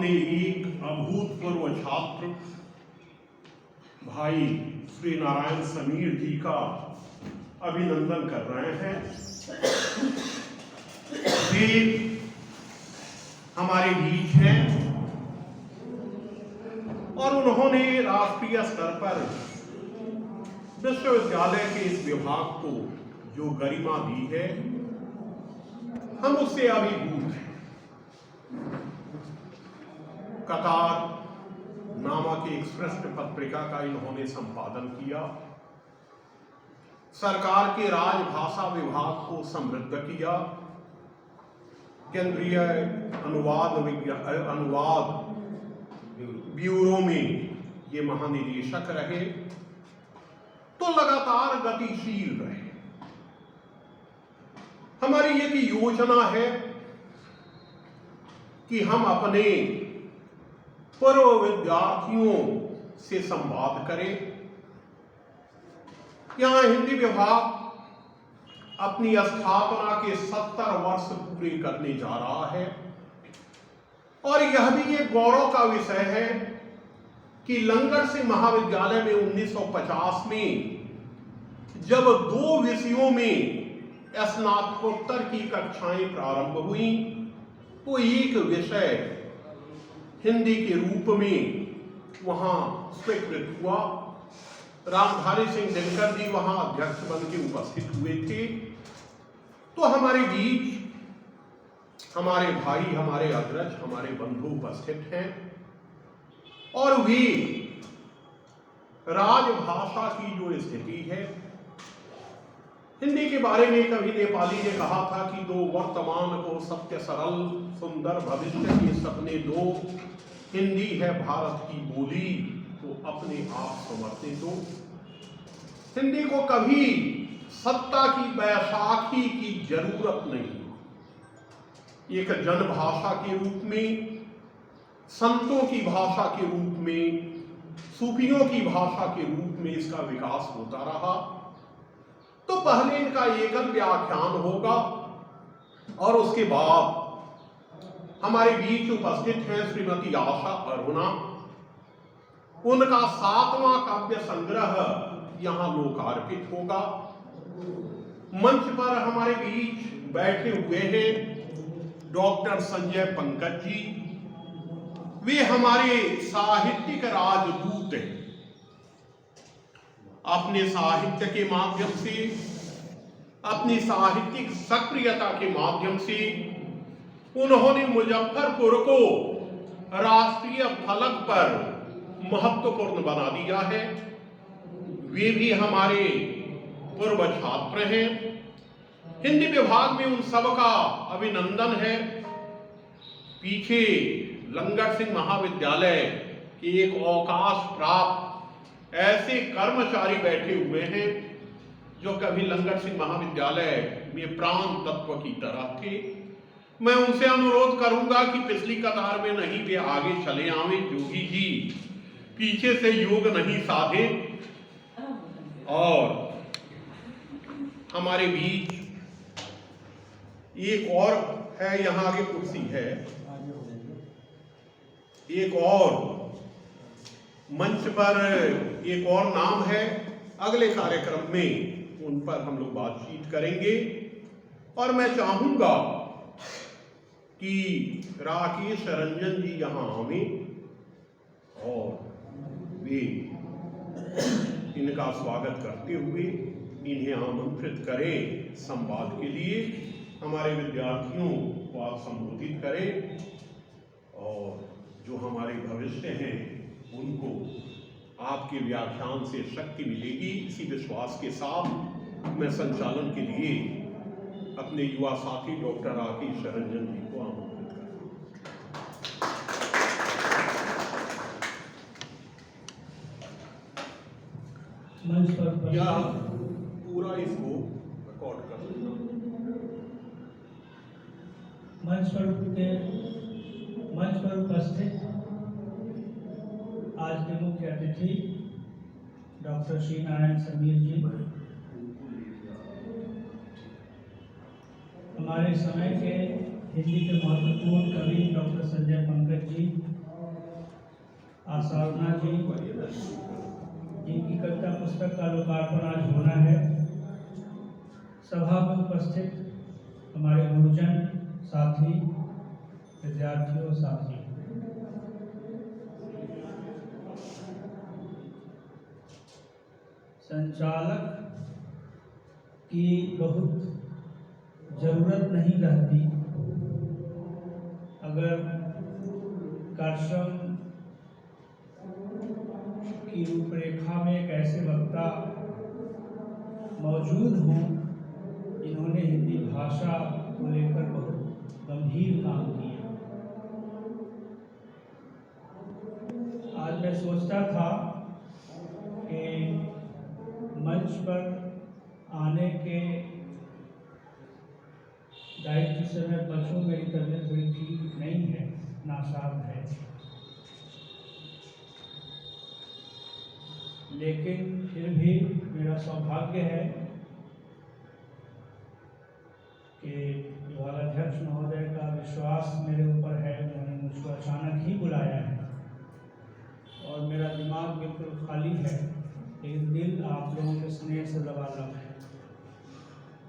अपने एक अभूतपूर्व छात्र भाई श्री नारायण समीर जी का अभिनंदन कर रहे हैं। वे हमारे बीच हैं और उन्होंने राष्ट्रीय स्तर पर विश्वविद्यालय के इस विभाग को जो गरिमा दी है, हम उससे अभिभूत हैं। कतार नामक एक श्रेष्ठ पत्रिका का इन्होंने संपादन किया, सरकार के राजभाषा विभाग को समृद्ध किया, केंद्रीय अनुवाद ब्यूरो में ये महानिदेशक रहे, तो लगातार गतिशील रहे। हमारी एक योजना है कि हम अपने पूर्व विद्यार्थियों से संवाद करें। यहां हिंदी विभाग अपनी स्थापना के 70 वर्ष पूरे करने जा रहा है और यह भी एक गौरव का विषय है कि लंगड़ सिंह महाविद्यालय में 1950 में जब 2 विषयों में स्नातकोत्तर की कक्षाएं प्रारंभ हुई तो एक विषय हिंदी के रूप में वहां स्वीकृत हुआ। रामधारी सिंह दिनकर जी वहां अध्यक्ष बन के उपस्थित हुए थे। तो हमारे बीच हमारे भाई, हमारे अग्रज, हमारे बंधु उपस्थित हैं और वे राजभाषा की जो स्थिति है, हिंदी के बारे में कभी नेपाली ने कहा था कि दो वर्तमान को सत्य सरल सुंदर भविष्य के सपने दो, हिंदी है भारत की बोली तो अपने आप समझते दो। हिंदी को कभी सत्ता की बैसाखी की जरूरत नहीं। एक जनभाषा के रूप में, संतों की भाषा के रूप में, सूफियों की भाषा के रूप में इसका विकास होता रहा। तो पहले इनका एकल व्याख्यान होगा और उसके बाद हमारे बीच उपस्थित हैं श्रीमती आशा अरुणा। उनका 7वां काव्य संग्रह यहां लोकार्पित होगा। मंच पर हमारे बीच बैठे हुए हैं डॉक्टर संजय पंकज जी। वे हमारे साहित्यिक राजदूत हैं। अपने साहित्य के माध्यम से, अपनी साहित्यिक सक्रियता के माध्यम से उन्होंने मुजफ्फरपुर को राष्ट्रीय फलक पर महत्वपूर्ण बना दिया है। वे भी हमारे पूर्व छात्र हैं। हिंदी विभाग में उन सबका अभिनंदन है। पीछे लंगड़ सिंह महाविद्यालय के एक अवकाश प्राप्त ऐसे कर्मचारी बैठे हुए हैं जो कभी लंगड़ सिंह महाविद्यालय में प्राण तत्व की तरह थे। मैं उनसे अनुरोध करूंगा कि पिछली कतार में नहीं, वे आगे चले आवे। जोगी जी पीछे से योग नहीं साधे। और हमारे बीच एक और है, यहां आगे कुर्सी है, एक और मंच पर एक और नाम है। अगले कार्यक्रम में उन पर हम लोग बातचीत करेंगे और मैं चाहूंगा कि राकेश रंजन जी यहां आवे और वे इनका स्वागत करते हुए इन्हें आमंत्रित करें संवाद के लिए। हमारे विद्यार्थियों को आप संबोधित करें और जो हमारे भविष्य हैं उनको आपके व्याख्यान से शक्ति मिलेगी। इसी विश्वास के साथ मैं संचालन के लिए अपने युवा साथी डॉक्टर राकेश रंजन जी को आमंत्रित करता हूं। या पूरा इसको रिकॉर्ड कर देना। मंच पर उपस्थित आज के मुख्य अतिथि डॉक्टर श्री नारायण समीर जी, हमारे समय के हिंदी के महत्वपूर्ण कवि डॉक्टर संजय पंकज जी, साधना जी, जिनकी कविता पुस्तक का लोकार्पण आज होना है। सभा में उपस्थित हमारे गुरुजन, साथी, विद्यार्थियों, साथी, संचालक की बहुत ज़रूरत नहीं रहती अगर कार्यक्रम की रूपरेखा में एक ऐसे वक्ता मौजूद हों जिन्होंने हिंदी भाषा को लेकर बहुत गंभीर काम किया। आज मैं सोचता था कि मंच पर आने के दायित्व से मैं बचूं। मेरी तबीयत थोड़ी ठीक नहीं है, नासाज है, लेकिन फिर भी मेरा सौभाग्य है कि विभागाध्यक्ष महोदय का विश्वास मेरे ऊपर है। उन्होंने मुझको अचानक ही बुलाया है और मेरा दिमाग बिल्कुल खाली है, लेकिन दिल आप लोगों के स्नेह से लबालब है।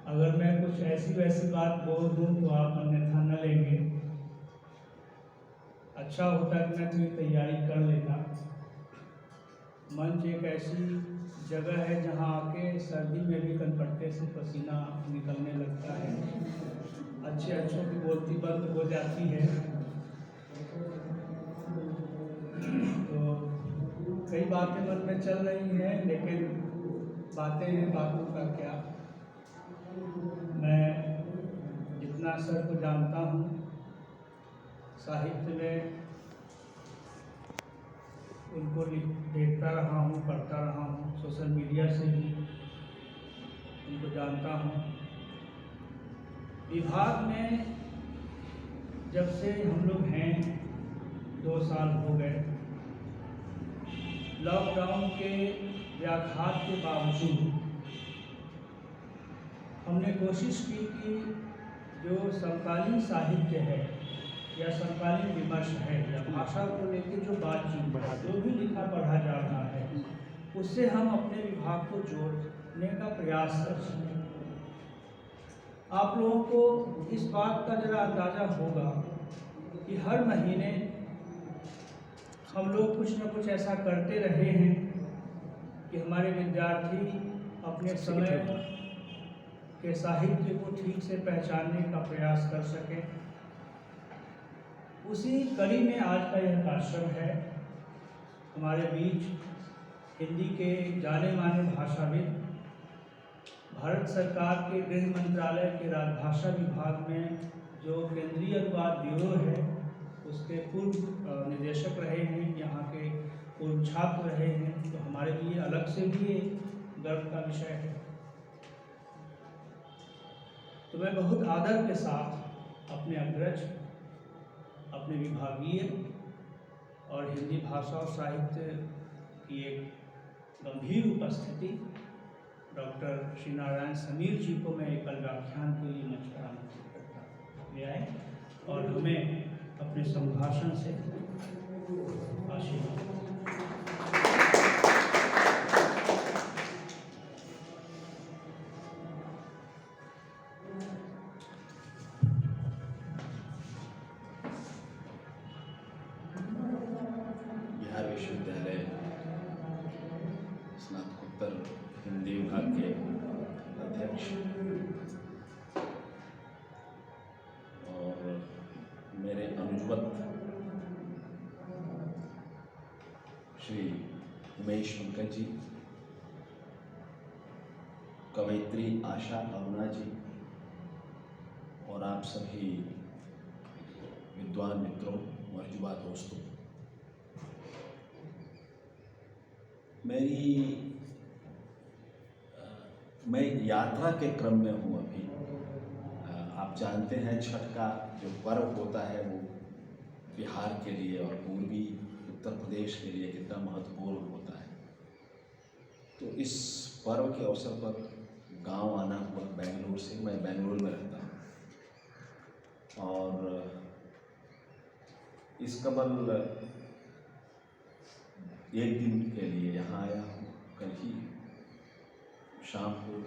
अगर मैं कुछ ऐसी वैसी बात बोल दूँ तो आप अन्यथा न लेंगे। अच्छा होता कि मैं थोड़ी तैयारी कर लेता। मंच एक ऐसी जगह है जहाँ आके सर्दी में भी कनपट्टे से पसीना निकलने लगता है, अच्छे अच्छों की बोलती बंद हो जाती है। तो कई बातें मन में चल रही हैं, लेकिन बातें हैं, बातों का क्या। मैं जितना सर को जानता हूँ, साहित्य में उनको देखता रहा हूँ, पढ़ता रहा हूँ, सोशल मीडिया से भी उनको जानता हूँ। विभाग में जब से हम लोग हैं 2 साल हो गए, लॉकडाउन के व्याघात के बावजूद हमने कोशिश की कि जो समकालीन साहित्य है या समकालीन विमर्श है या भाषा को लेकर जो बातचीत जो भी लिखा पढ़ा जा रहा है, उससे हम अपने विभाग को जोड़ने का प्रयास कर सकें। आप लोगों को इस बात का जरा अंदाज़ा होगा कि हर महीने हम लोग कुछ न कुछ ऐसा करते रहे हैं कि हमारे विद्यार्थी अपने समय के साहित्य को ठीक से पहचानने का प्रयास कर सकें। उसी कड़ी में आज का यह कार्यक्रम है। हमारे बीच हिंदी के जाने माने भाषाविद, भारत सरकार के गृह मंत्रालय के राजभाषा विभाग में जो केंद्रीय अनुवाद ब्यूरो है उसके पूर्व निदेशक रहे हैं, यहाँ के पूर्व छात्र रहे हैं, तो हमारे लिए अलग से भी ये गर्व का विषय है। तो मैं बहुत आदर के साथ अपने अग्रज, अपने विभागीय और हिंदी भाषा और साहित्य की एक गंभीर उपस्थिति डॉक्टर श्री नारायण समीर जी को मैं एक व्याख्यान के लिए मंच पर आमंत्रित करता ले आए और हमें अपने संभाषण से आशीर्वाद। बिहार विश्वविद्यालय स्नातकोत्तर हिंदी विभाग के अध्यक्ष और मेरे अनुजवत श्री उमेश पंकज जी, कवयित्री आशा अरुणा जी और आप सभी विद्वान मित्रों और युवा दोस्तों, मैं यात्रा के क्रम में हूँ अभी। आप जानते हैं छठ का जो पर्व होता है वो बिहार के लिए और पूर्वी उत्तर प्रदेश के लिए कितना महत्वपूर्ण होता है। तो इस पर्व के अवसर पर गांव आना हुआ बेंगलुरु से। मैं बेंगलुरु में रहता हूँ और इस कमल एक दिन के लिए यहाँ आया हूँ। कल ही शाम को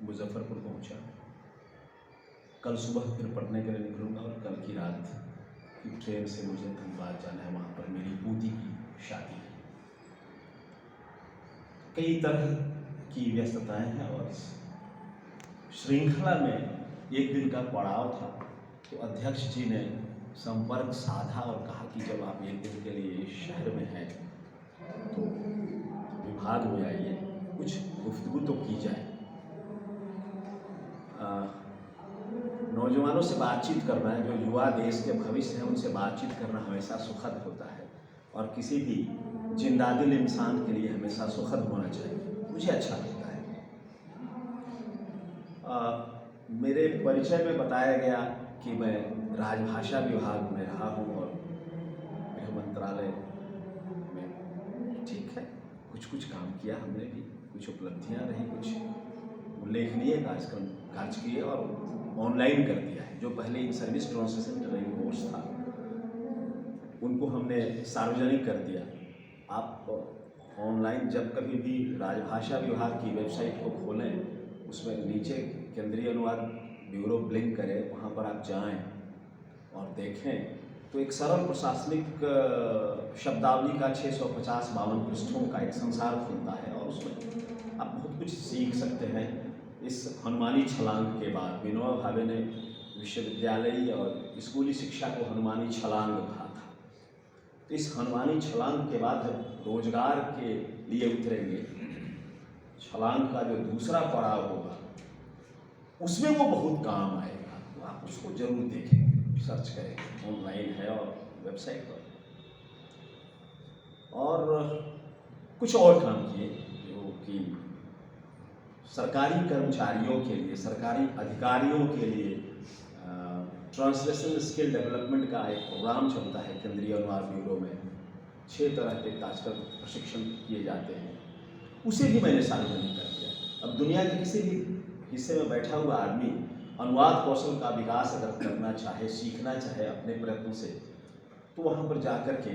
मुजफ्फरपुर पहुँचा, कल सुबह फिर पढ़ने के लिए निकलूँगा और कल की रात की ट्रेन से मुझे धनबाद जाना है। वहाँ पर मेरी पोती की शादी है। कई तरह की व्यस्तताएं हैं और इस श्रृंखला में एक दिन का पड़ाव था, तो अध्यक्ष जी ने संपर्क साधा और कहा कि जब आप एक दिन के लिए इस शहर में हैं तो विभाग में आइए, कुछ गुफ्तगू तो की जाए। नौजवानों से बातचीत करना है, जो युवा देश के भविष्य हैं, उनसे बातचीत करना हमेशा सुखद होता है और किसी भी जिंदादिल इंसान के लिए हमेशा सुखद होना चाहिए। मुझे अच्छा लगता है। मेरे परिचय में बताया गया कि मैं राजभाषा विभाग में रहा हूँ और गृह मंत्रालय में, ठीक है, कुछ काम किया हमने भी, कुछ उपलब्धियाँ रही, कुछ उल्लेखनीय कार्य किए और ऑनलाइन कर दिया है। जो पहले in service translation training course था उनको हमने सार्वजनिक कर दिया। आप ऑनलाइन जब कभी भी राजभाषा विभाग की वेबसाइट को खोलें, उसमें नीचे केंद्रीय अनुवाद ब्यूरो ब्लिंक करें, वहाँ पर आप जाएं और देखें तो एक सरल प्रशासनिक शब्दावली का 650-52 पृष्ठों का एक संसार खुलता है और उसमें आप बहुत कुछ सीख सकते हैं। इस हनुमानी छलांग के बाद विनोबा भावे ने विश्वविद्यालय और स्कूली शिक्षा को हनुमानी छलांग कहा था। तो इस हनुमानी छलांग के बाद जब रोजगार के लिए उतरेंगे, छलांग का जो दूसरा पड़ाव होगा उसमें वो बहुत काम आएगा। तो आप उसको जरूर देखें, सर्च करें, ऑनलाइन है और वेबसाइट पर। और कुछ और काम किए जो कि सरकारी कर्मचारियों के लिए, सरकारी अधिकारियों के लिए ट्रांसलेशन स्किल डेवलपमेंट का एक प्रोग्राम चलता है केंद्रीय अनुवाद ब्यूरो में। 6 तरह के कार्यक्रम प्रशिक्षण किए जाते हैं, उसे भी मैंने सार्वजनिक कर दिया। अब दुनिया के किसी भी हिस्से में बैठा हुआ आदमी अनुवाद कौशल का विकास अगर करना चाहे, सीखना चाहे अपने प्रयत्न से, तो वहाँ पर जा कर के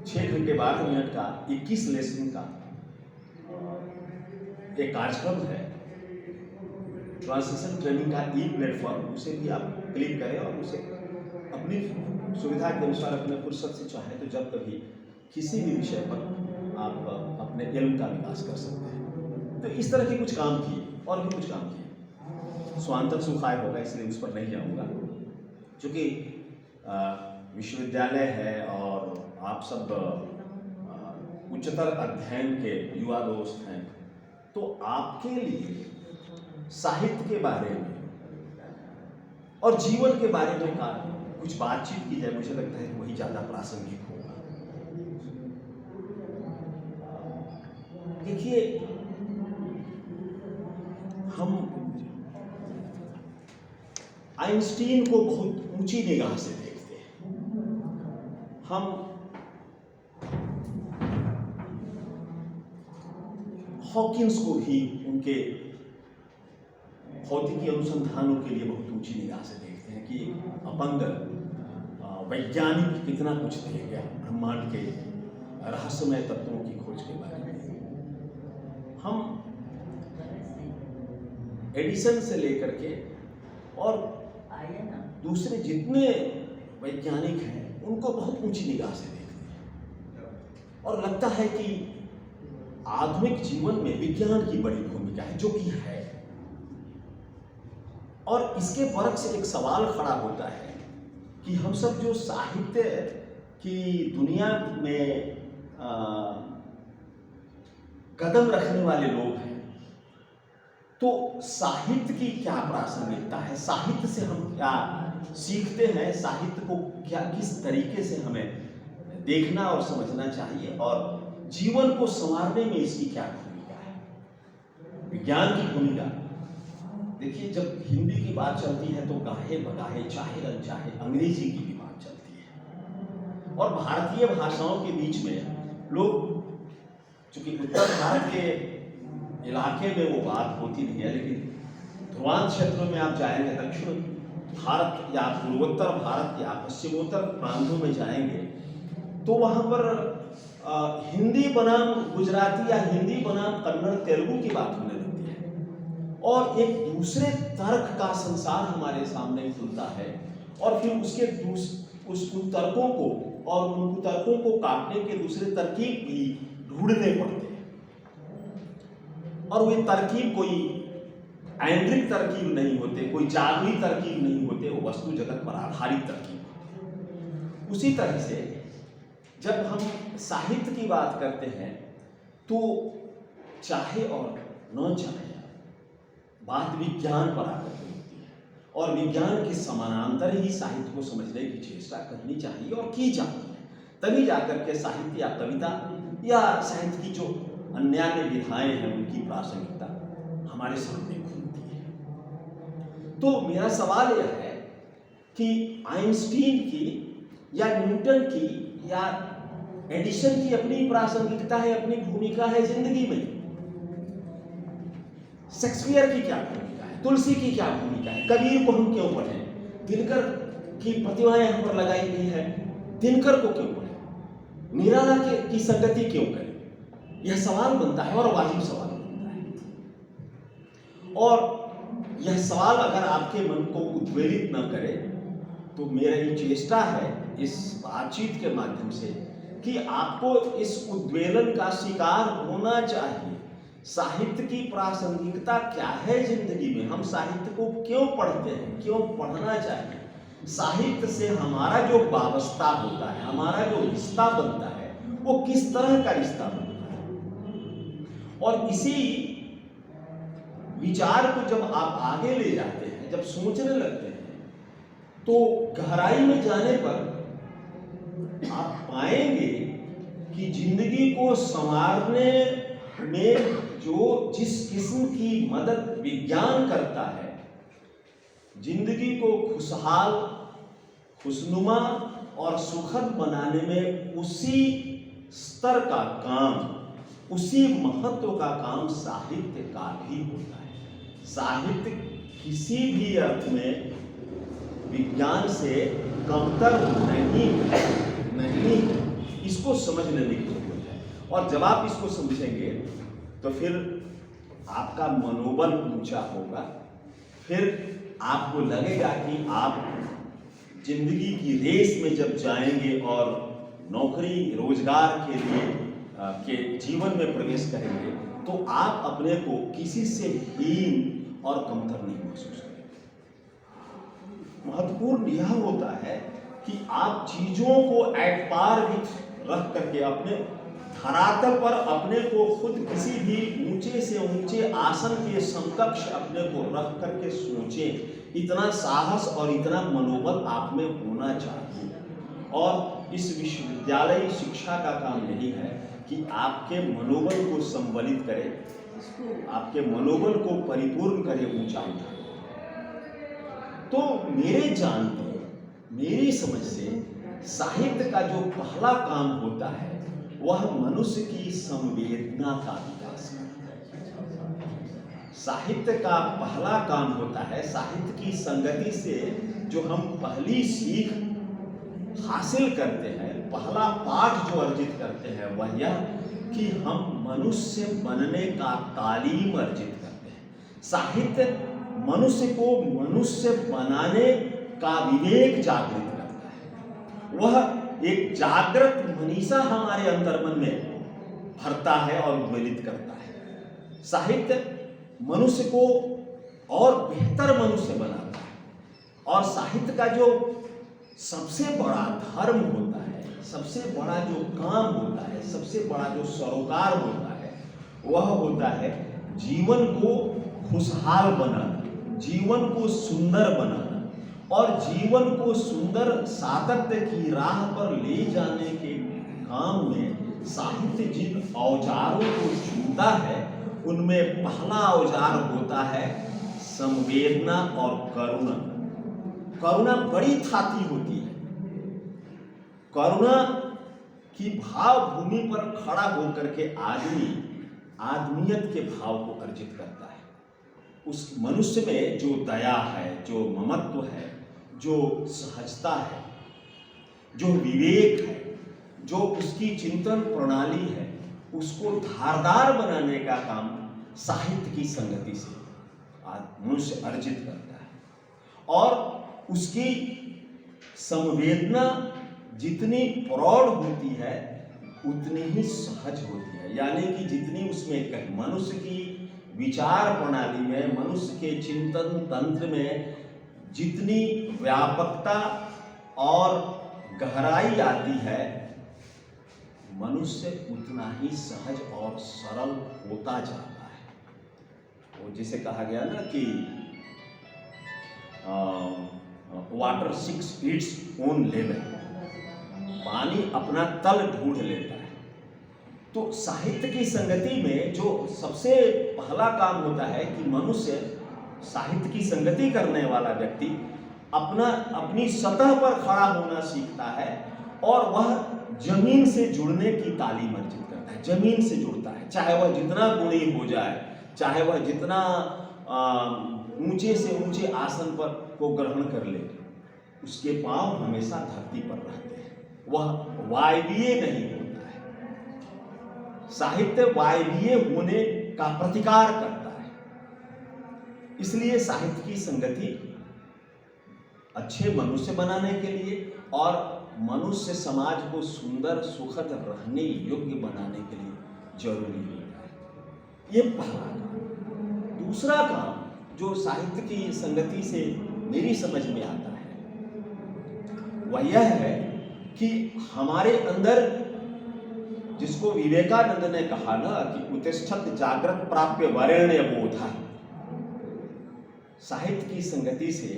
6 घंटे 12 मिनट का 21 लेसन का एक कार्यक्रम है, ट्रांसलेशन ट्रेनिंग का प्लेटफॉर्म। उसे भी आप क्लिक करें और उसे अपनी सुविधा के अनुसार अपने फुर्सत से चाहे तो जब कभी किसी भी विषय पर आप अपने इल्म का विकास कर सकते हैं। तो इस तरह के कुछ काम किए और भी कुछ काम किए। स्वांतक सुखाय होगा इसलिए उस पर नहीं जाऊँगा, क्योंकि विश्वविद्यालय है और आप सब उच्चतर अध्ययन के युवा दोस्त हैं, तो आपके लिए साहित्य के बारे में और जीवन के बारे में कुछ बातचीत की जाए। मुझे लगता है कि वही ज़्यादा प्रासंगिक होगा। देखिए, हम आइंस्टीन को बहुत ऊंची निगाह से देखते हैं। हम हॉकिंस को भी उनके भौतिकी अनुसंधानों के लिए बहुत ऊंची निगाह से देखते हैं कि अपंग वैज्ञानिक कितना कुछ दे गया ब्रह्मांड के रहस्यमय तत्वों की खोज के बारे में। हम एडिसन से लेकर के और दूसरे जितने वैज्ञानिक हैं उनको बहुत ऊंची निगाह से देखते हैं और लगता है कि आधुनिक जीवन में विज्ञान की बड़ी भूमिका है, जो कि है। और इसके परख से एक सवाल खड़ा होता है कि हम सब जो साहित्य की दुनिया में कदम रखने वाले लोग हैं, तो साहित्य की क्या प्रासंगिकता है, साहित्य से हम क्या सीखते हैं, साहित्य को क्या किस तरीके से हमें देखना और समझना चाहिए और जीवन को संवारने में इसकी क्या भूमिका है, विज्ञान की भूमिका। देखिए, जब हिंदी की बात चलती है तो गाहे बगाहे चाहे अनचाहे अंग्रेजी की भी बात चलती है और भारतीय भाषाओं के बीच में लोग, चूंकि उत्तर भारत के इलाके में वो बात होती नहीं है, लेकिन ध्रुवांत क्षेत्रों में आप जाएंगे, दक्षिण भारत या पूर्वोत्तर भारत या पश्चिमोत्तर प्रांतों में जाएंगे तो वहाँ पर हिंदी बनाम गुजराती या हिंदी बनाम कन्नड़ तेलुगु की बात होने लगती है और एक दूसरे तर्क का संसार हमारे सामने खुलता है और फिर उन तर्कों को और उन तर्कों को काटने के दूसरे तरकीब भी ढूंढने पड़ते हैं और वे तरकीब कोई ऐन्द्रिक तरकीब नहीं होते, कोई जादुई तरकीब नहीं होते, वो वस्तु जगत पर आधारित तरकीब होते। उसी तरह से जब हम साहित्य की बात करते हैं तो चाहे और न चाहे बात विज्ञान पर आकर होती है और विज्ञान के समानांतर ही साहित्य को समझने की चेष्टा करनी चाहिए और की जाती है, तभी जाकर के साहित्य या कविता या साहित्य की जो अन्य विधाएं हैं उनकी प्रासंगिकता हमारे सामने खुलती है। तो मेरा सवाल यह है कि आइंस्टीन की या न्यूटन की या एडिसन की अपनी प्रासंगिकता है, अपनी भूमिका है जिंदगी में। शेक्सपियर की क्या भूमिका है, तुलसी की क्या भूमिका है, कबीर को हम क्यों पढ़ें, दिनकर की प्रतिमाएं हम पर लगाई गई है, दिनकर को क्यों पढ़ें, निराला की संगति क्यों करें, यह सवाल बनता है और वाजिब सवाल बनता है। और यह सवाल अगर आपके मन को उद्वेलित न करे तो मेरी चेष्टा है इस बातचीत के माध्यम से कि आपको इस उद्वेलन का शिकार होना चाहिए। साहित्य की प्रासंगिकता क्या है जिंदगी में, हम साहित्य को क्यों पढ़ते हैं, क्यों पढ़ना चाहिए, साहित्य से हमारा जो वाबस्ता होता है, हमारा जो रिश्ता बनता है वो किस तरह का रिश्ता बनता है। और इसी विचार को जब आप आगे ले जाते हैं, जब सोचने लगते हैं तो गहराई में जाने पर आप पाएंगे कि जिंदगी को संवारने में जिस किस्म की मदद विज्ञान करता है, जिंदगी को खुशहाल, खुशनुमा और सुखद बनाने में उसी स्तर का काम, उसी महत्व का काम साहित्य का भी होता है। साहित्य किसी भी अर्थ में विज्ञान से कमतर नहीं, इसको समझ लेने की जरूरत है। और जब आप इसको समझेंगे तो फिर आपका मनोबल ऊंचा होगा, फिर आपको लगेगा कि आप जिंदगी की रेस में जब जाएंगे और नौकरी रोजगार के लिए के जीवन में प्रवेश करेंगे तो आप अपने को किसी से हीन और कमतर नहीं महसूस करेंगे। महत्वपूर्ण यह होता है कि आप चीजों को एट पार विथ रख करके अपने धरातल पर अपने को खुद किसी भी ऊंचे से ऊंचे आसन के समकक्ष अपने को रख करके सोचें। इतना साहस और इतना मनोबल आप में होना चाहिए। और इस विश्वविद्यालय शिक्षा का काम यही है कि आपके मनोबल को संबलित करे, आपके मनोबल को परिपूर्ण करे, ऊंचा उठाए। तो मेरे जानते, मेरी समझ से साहित्य का जो पहला काम होता है वह मनुष्य की संवेदना का विकास करता है। साहित्य का पहला काम होता है, साहित्य की संगति से जो हम पहली सीख हासिल करते हैं, पहला पाठ जो अर्जित करते हैं वह यह कि हम मनुष्य बनने का तालीम अर्जित करते हैं। साहित्य मनुष्य को मनुष्य बनाने का विवेक जागृत करता है। वह एक जागृत मनीषा हमारे अंतर्मन में भरता है और उद्वेलित करता है। साहित्य मनुष्य को और बेहतर मनुष्य बनाता है। और साहित्य का जो सबसे बड़ा धर्म होता है, सबसे बड़ा जो काम होता है, सबसे बड़ा जो सरोकार होता है वह होता है जीवन को खुशहाल बनाना, जीवन को सुंदर बनाना और जीवन को सुंदर सातत्य की राह पर ले जाने के काम में साहित्य जिन औजारों को चुनता है उनमें पहला औजार होता है संवेदना और करुणा। करुणा बड़ी थाती होती है। करुणा की भाव भूमि पर खड़ा होकर के आदमी आदमियत के भाव को अर्जित करता है। उस मनुष्य में जो दया है, जो ममत्व है, जो सहजता है, जो विवेक है, जो उसकी चिंतन प्रणाली है, उसको धारदार बनाने का काम साहित्य की संगति से मनुष्य अर्जित करता है। और उसकी संवेदना जितनी प्रौढ़ होती है उतनी ही सहज होती है। यानी कि जितनी उसमें मनुष्य की विचार प्रणाली में, मनुष्य के चिंतन तंत्र में जितनी व्यापकता और गहराई आती है, मनुष्य उतना ही सहज और सरल होता जाता है। वो जिसे कहा गया ना कि water seeks its own level, पानी अपना तल ढूंढ लेता है। तो साहित्य की संगति में जो सबसे पहला काम होता है कि मनुष्य, साहित्य की संगति करने वाला व्यक्ति अपनी सतह पर खड़ा होना सीखता है और वह जमीन से जुड़ने की तालीम अर्जित करता है। जमीन से जुड़ता है, चाहे वह जितना गुणी हो जाए, चाहे वह जितना ऊंचे से ऊंचे आसन पर को ग्रहण कर ले, उसके पांव हमेशा धरती पर रहते हैं। वह वायवीय नहीं होता है। साहित्य वायवीय होने का प्रतिकार करता है। इसलिए साहित्य की संगति अच्छे मनुष्य बनाने के लिए और मनुष्य समाज को सुंदर सुखद रहने योग्य बनाने के लिए जरूरी होता है। ये पहला काम। दूसरा काम जो साहित्य की संगति से मेरी समझ में आता है वह यह है कि हमारे अंदर, जिसको विवेकानंद ने कहा ना कि उत्तिष्ठत् जागृत प्राप्य वरेण्य बोधा, साहित्य की संगति से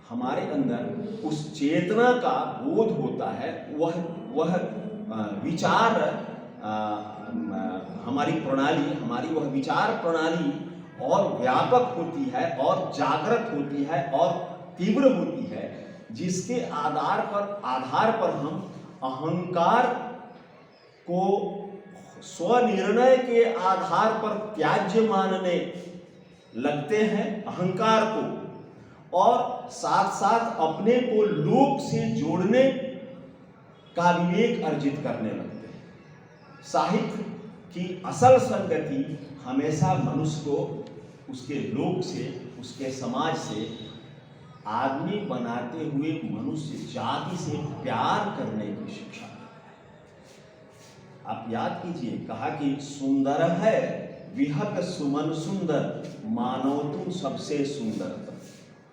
हमारे अंदर उस चेतना का बोध होता है। वह विचार, हमारी वह विचार प्रणाली और व्यापक होती है और जागृत होती है और तीव्र होती है, जिसके आधार पर हम अहंकार को स्वनिर्णय के आधार पर त्याज्य मानने लगते हैं, अहंकार को, और साथ साथ अपने को लोक से जोड़ने का विवेक अर्जित करने लगते हैं। साहित्य की असल संगति हमेशा मनुष्य को उसके लोक से, उसके समाज से आदमी बनाते हुए मनुष्य जाति से प्यार करने की शिक्षा देता है। आप याद कीजिए, कहा कि सुंदर है विहग सुमन सुंदर, मानो तुम सबसे सुंदरतम।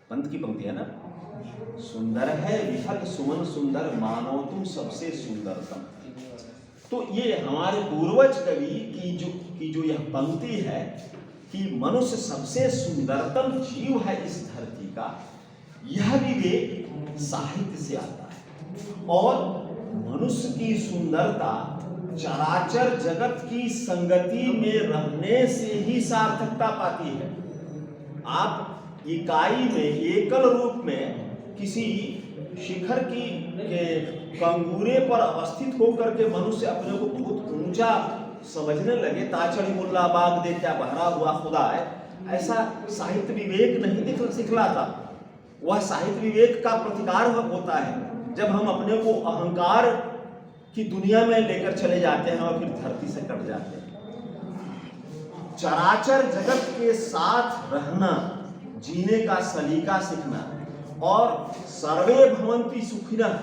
पंत की पंक्ति है ना, सुंदर है विहग सुमन सुंदर, मानो तुम सबसे सुंदरतम। तो ये हमारे पूर्वज कवि की जो यह पंक्ति है कि मनुष्य सबसे सुंदरतम जीव है इस धरती का, यह विवेक साहित्य से आता है। और मनुष्य की सुंदरता चराचर जगत की संगति में रहने से ही सार्थकता पाती है। आप इकाई में, एकल रूप में किसी शिखर के कंगूरे पर अवस्थित होकर के मनुष्य अपने को बहुत ऊंचा समझने लगे, ताचड़ी मुल्ला बाग दे क्या बहरा हुआ खुदा है, ऐसा साहित्य विवेक नहीं सिखलाता। वह साहित्य विवेक का प्रतिकार होता है जब हम अपने को अहंकार की दुनिया में लेकर चले जाते हैं और फिर धरती से कट जाते हैं। चराचर जगत के साथ रहना, जीने का सलीका सीखना और सर्वे भवन्ति सुखिनः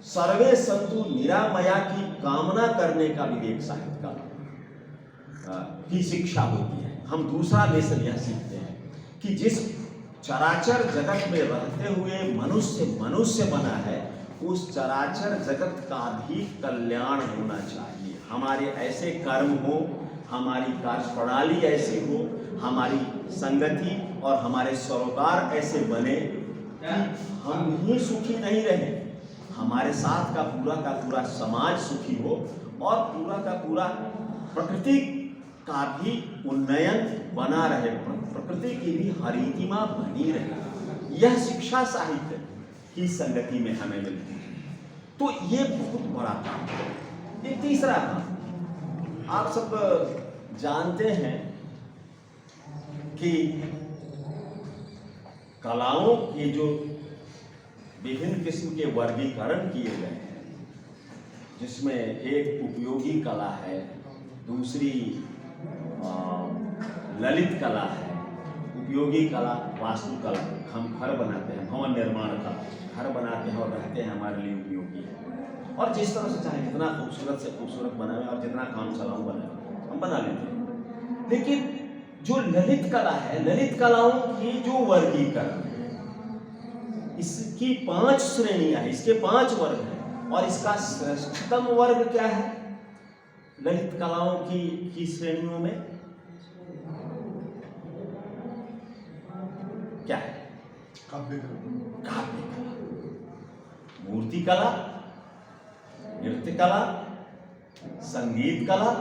सर्वे सन्तु निरामया की कामना करने का विवेक साहित्य की शिक्षा होती है। हम दूसरा लेसन यह सीखते हैं कि जिस चराचर जगत में रहते हुए मनुष्य बना है, उस चराचर जगत का भी कल्याण होना चाहिए। हमारे ऐसे कर्म हो, हमारी कार्य प्रणाली ऐसी हो, हमारी संगति और हमारे सरोकार ऐसे बने कि हम ही सुखी नहीं रहे, हमारे साथ का पूरा समाज सुखी हो और पूरा का पूरा प्रकृति का भी उन्नयन बना रहे, प्रकृति की भी हरितिमा बनी रहे। यह शिक्षा साहित्य की संगति में हमें मिलती है। तो ये बहुत बड़ा काम है। ये तीसरा काम, आप सब जानते हैं कि कलाओं के जो विभिन्न किस्म के वर्गीकरण किए गए हैं, जिसमें एक उपयोगी कला है, दूसरी ललित कला है। उपयोगी कला वास्तुकला, हम घर बनाते हैं, भवन निर्माण का घर बनाते हैं और रहते हैं, हमारे लिए उपयोगी है। और जिस तरह से चाहे जितना खूबसूरत से खूबसूरत बनाए और जितना काम चलाऊ बनाए हम बना लेते हैं। लेकिन जो ललित कला है, ललित कलाओं की जो वर्गीकरण है, इसकी 5 श्रेणियां हैं, इसके 5 वर्ग हैं। और इसका श्रेष्ठतम वर्ग क्या है ललित कलाओं की श्रेणियों में? क्या है? काव्य कला, मूर्ति कला, नृत्य कला, संगीत कला,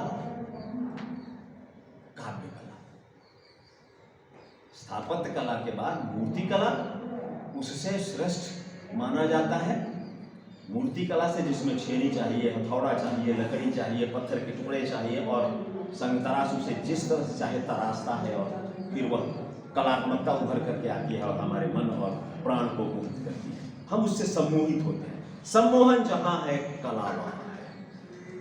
काव्य कला। स्थापत्य कला के बाद मूर्ति कला उससे श्रेष्ठ माना जाता है। मूर्ति कला से जिसमें छेनी चाहिए, हथौड़ा चाहिए, लकड़ी चाहिए, पत्थर के टुकड़े चाहिए और संग तराशू से जिस तरह से चाहे तराशता है और फिर वह कलात्मकता उभर करके आती है और हमारे मन और प्राण को मुक्त करती है। हम उससे सम्मोहित होते हैं। सम्मोहन जहाँ है कला वहाँ है।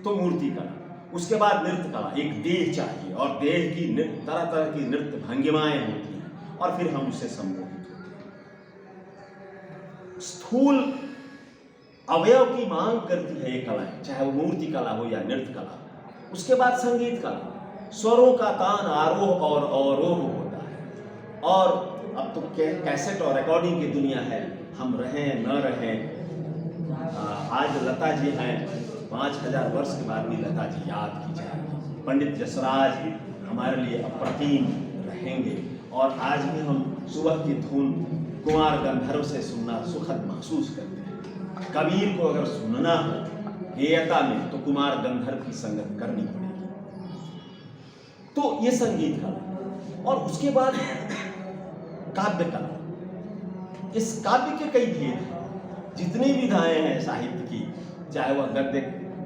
तो मूर्ति कला, उसके बाद नृत्य कला, एक देह चाहिए और देह की तरह तरह की नृत्य भंगिमाएं होती हैं और फिर हम उससे सम्मोहित होते हैं। स्थूल अवयव की मांग करती है ये कलाएं, चाहे वो मूर्ति कला हो या नृत्य कला। उसके बाद संगीत कला, स्वरों का तान आरोह और अवरोह होता है। और अब तो कैसेट और रिकॉर्डिंग की दुनिया है, हम रहें न रहें। आज लता जी हैं, 5000 वर्ष के बाद भी लता जी याद की जाएगी। पंडित जसराज हमारे लिए अप्रतिम रहेंगे और आज भी हम सुबह की धुन कुमार गंधर्व से सुनना सुखद महसूस करते हैं। कबीर को अगर सुनना हो गेयता में तो कुमार गंधर्व की संगत करनी पड़ेगी। तो ये संगीत कला। और उसके बाद काव्य कला। इस काव्य के कई भेद हैं। जितनी विधाएं हैं साहित्य की, चाहे वह गद्य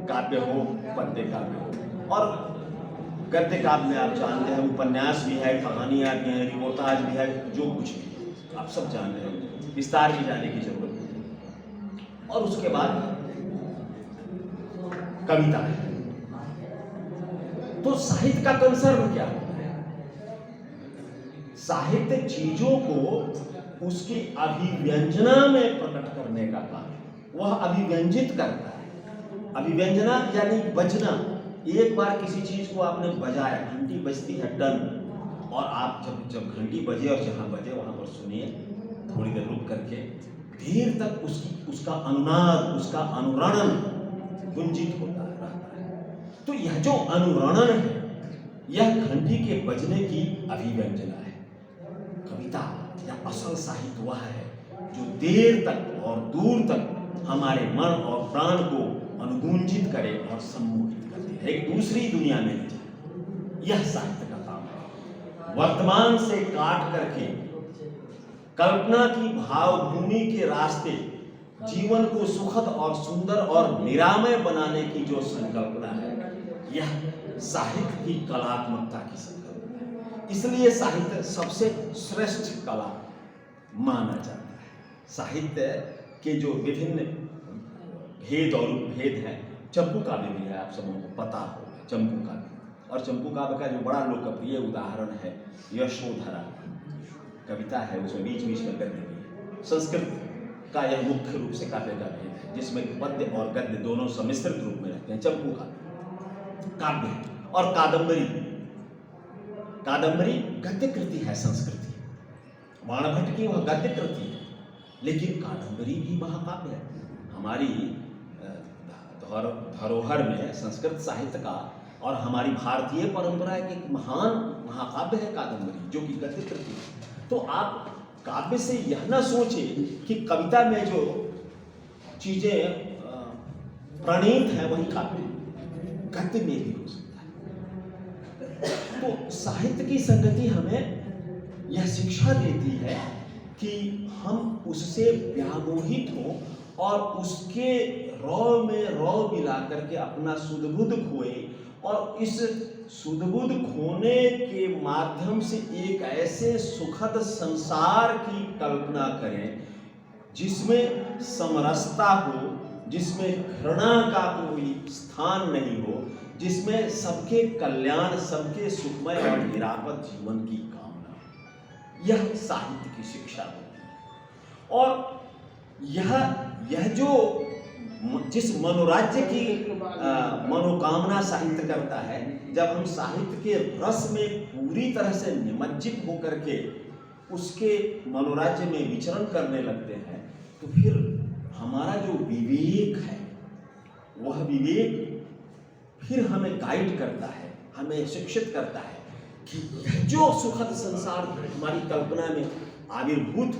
काव्य हो, पद्य काव्य हो। और गद्य काव्य में आप जानते हैं उपन्यास भी है, कहानियां भी हैं, रिपोर्टाज भी है, जो कुछ भी आप सब जान रहे हैं, विस्तार में जाने की जरूरत नहीं। और उसके बाद कविता है। तो साहित्य का कंसर्न क्या होता है? साहित्य चीजों को उसकी अभिव्यंजना में प्रकट करने का काम, वह अभिव्यंजित करता है। अभिव्यंजना यानी बजना। एक बार किसी चीज को आपने बजाया, घंटी बजती है टन, और आप जब घंटी बजे और जहां बजे वहां पर सुनिए, थोड़ी देर रुक करके देर तक उसका अनुनाद, उसका अनुरणन गुंजित होता रहता है। तो यह जो अनुरणन है, यह घंटी के बजने की अभिव्यंजना है। कविता या असल साहित्य वह है जो देर तक और दूर तक हमारे मन और प्राण को अनुगुंजित करे और सम्मोहित करती है, एक दूसरी दुनिया में ले जाए। यह साहित्य का काम है। वर्तमान से काट करके कल्पना की भावभूमि के रास्ते जीवन को सुखद और सुंदर और निरामय बनाने की जो संकल्पना है, यह साहित्य की कलात्मकता की संकल्पना है। इसलिए साहित्य सबसे श्रेष्ठ कला माना जाता है। साहित्य के जो विभिन्न भेद और उपभेद हैं, चंपू काव्य भी है, आप सबों को पता होगा चंपू काव्य। और चंपू काव्य का जो बड़ा लोकप्रिय उदाहरण है यशोधरा कविता है, उसमें बीच बीच में गद्य भी है। संस्कृत का यह मुख्य रूप से काव्य का भेद है, जिसमें पद्य और गद्य दोनों सम्मिश्रित रूप में रहते हैं। चंपू काव्य और कादम्बरी, कादम्बरी गद्य कृति है संस्कृति। बाणभट्ट की वह गद्य कृति है, लेकिन कादम्बरी भी महाकाव्य है। हमारी धरोहर में संस्कृत साहित्य का और हमारी भारतीय परंपरा के एक महान महाकाव्य है कादम्बरी, जो कि गद्य कृति है। तो आप काव्य से यह ना सोचे कि कविता में जो चीजें प्रणीत हैं वही काव्य गद्य में भी हो सकता है। तो साहित्य की संगति हमें यह शिक्षा देती है कि हम उससे व्यामोहित हो और उसके रौ में रौ मिला करके अपना सुध-बुध खोए, और इस सुध-बुध खोने के माध्यम से एक ऐसे सुखद संसार की कल्पना करें जिसमें समरसता हो, जिसमें घृणा का कोई स्थान नहीं हो, जिसमें सबके कल्याण, सबके सुखमय और निरापद जीवन की कामना, यह साहित्य की शिक्षा होती है। और यह जो जिस मनोराज्य की मनोकामना साहित्य करता है, जब हम साहित्य के रस में पूरी तरह से निमज्जित होकर के उसके मनोराज्य में विचरण करने लगते हैं, तो फिर हमारा जो विवेक है, वह विवेक फिर हमें गाइड करता है, हमें शिक्षित करता है कि जो सुखद संसार हमारी कल्पना में आविर्भूत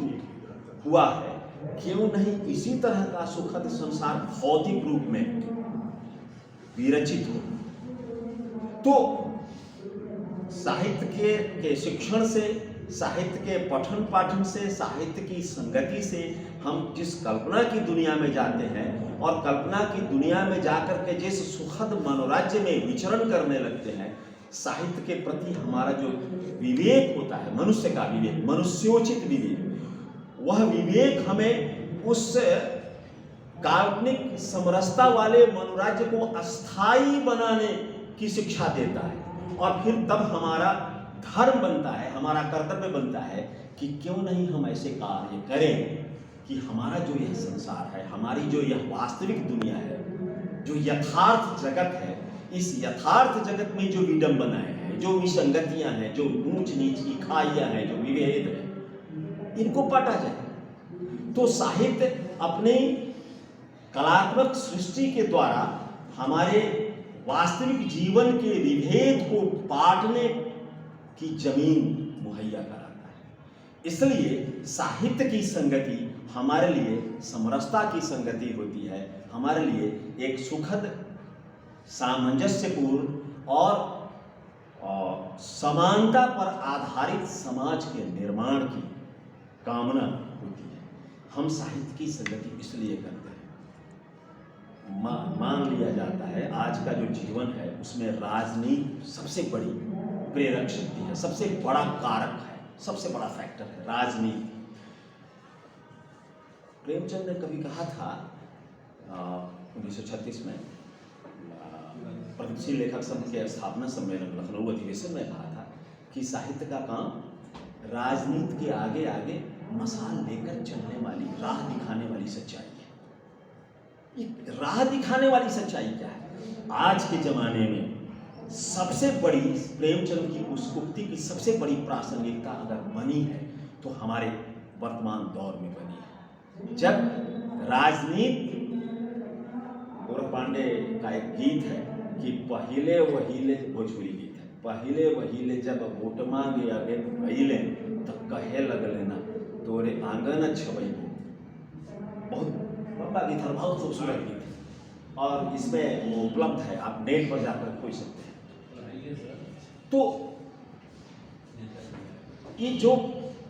हुआ है, क्यों नहीं इसी तरह का सुखद संसार भौतिक रूप में विरचित हो। तो साहित्य के शिक्षण से, साहित्य के पठन पाठन से, साहित्य की संगति से हम जिस कल्पना की दुनिया में जाते हैं और कल्पना की दुनिया में जाकर के जिस सुखद मनोराज्य में विचरण करने लगते हैं, साहित्य के प्रति हमारा जो विवेक होता है, मनुष्य का विवेक, मनुष्योचित विवेक, वह विवेक हमें उस काल्पनिक समरसता वाले मनोराज्य को अस्थायी बनाने की शिक्षा देता है। और फिर तब हमारा धर्म बनता है, हमारा कर्तव्य बनता है कि क्यों नहीं हम ऐसे कार्य करें कि हमारा जो यह संसार है, हमारी जो यह वास्तविक दुनिया है, जो यथार्थ जगत है, इस यथार्थ जगत में जो विडंबनाएं हैं, जो विसंगतियां हैं, जो ऊंच नीच की खाइयां हैं, जो विभेद है, इनको पाटा जाए। तो साहित्य अपने कलात्मक सृष्टि के द्वारा हमारे वास्तविक जीवन के विभेद को पाटने की जमीन मुहैया कराता है। इसलिए साहित्य की संगति हमारे लिए समरसता की संगति होती है, हमारे लिए एक सुखद, सामंजस्यपूर्ण और समानता पर आधारित समाज के निर्माण की कामना होती है। हम साहित्य की संगति इसलिए करते हैं, मान लिया जाता है आज का जो जीवन है उसमें राजनीति सबसे बड़ी प्रेरक शक्ति है, सबसे बड़ा कारक है, सबसे बड़ा फैक्टर है राजनीति। प्रेमचंद ने कभी कहा था 1936 में प्रगतिशील लेखक संघ के स्थापना सम्मेलन लखनऊ अधिवेशन में कहा था कि साहित्य का काम राजनीति के आगे आगे मसाल लेकर चलने वाली, राह दिखाने वाली सच्चाई है। ये राह दिखाने वाली सच्चाई क्या है? आज के जमाने में सबसे बड़ी, प्रेमचंद की उस उक्ति की सबसे बड़ी प्रासंगिकता अगर बनी है तो हमारे वर्तमान दौर में बनी है, जब राजनीति, गौरव पांडे का एक गीत है कि पहिले वहीले, भोजपुरी गीत है, पहिले वहीले जब वोट मांगे आगे भइले तो कहे लगले ना तोरे आंगन छवई। बहुत लंबा गीत है, बहुत खूबसूरत गीत है और इसमें वो उपलब्ध है, आप नेट पर जाकर खोज सकते हैं। तो ये जो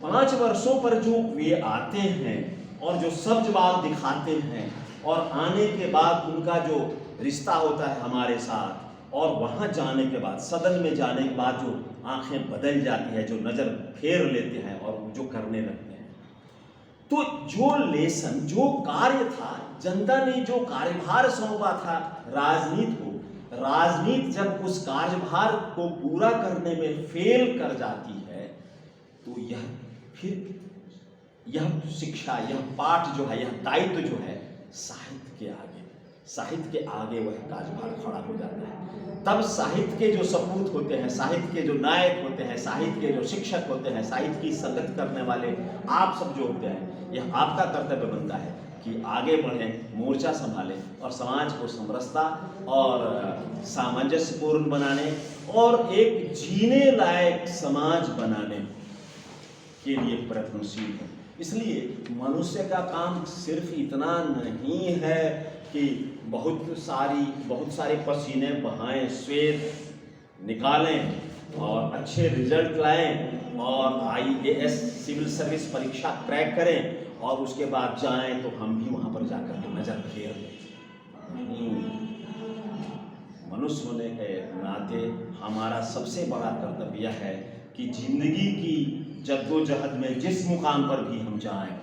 5 वर्षों पर जो वे आते हैं और जो सब्जबाग दिखाते हैं और आने के बाद उनका जो रिश्ता होता है हमारे साथ और वहाँ जाने के बाद, सदन में जाने के बाद जो आंखें बदल जाती है, जो नज़र फेर लेते हैं और जो करने लगते हैं, तो जो लेसन, जो कार्य था, जनता ने जो कार्यभार सौंपा था राजनीति को, राजनीति जब उस कार्यभार को पूरा करने में फेल कर जाती है तो यह फिर यह शिक्षा, यह पाठ जो है, यह दायित्व जो है साहित्य के आगे वह कार्यभार खड़ा हो जाता है। तब साहित्य के जो सपूत होते हैं, साहित्य के जो नायक होते हैं, साहित्य के जो शिक्षक होते हैं, साहित्य की संगत करने वाले आप सब जो होते हैं, यह आपका कर्तव्य बनता है कि आगे बढ़ें, मोर्चा संभालें और समाज को समरसता और सामंजस्यपूर्ण बनाने और एक जीने लायक समाज बनाने के लिए प्रयत्नशील हैं। इसलिए मनुष्य का काम सिर्फ इतना नहीं है कि बहुत सारे पसीने बहाएं, श्वेत निकालें और अच्छे रिजल्ट लाएं और IAS सिविल सर्विस परीक्षा क्रैक करें और उसके बाद जाएं तो हम भी वहाँ पर जाकर के नजर फेर लें। मनुष्य होने के नाते हमारा सबसे बड़ा कर्तव्य यह है कि जिंदगी की जद्दोजहद में जिस मुकाम पर भी हम जाएं,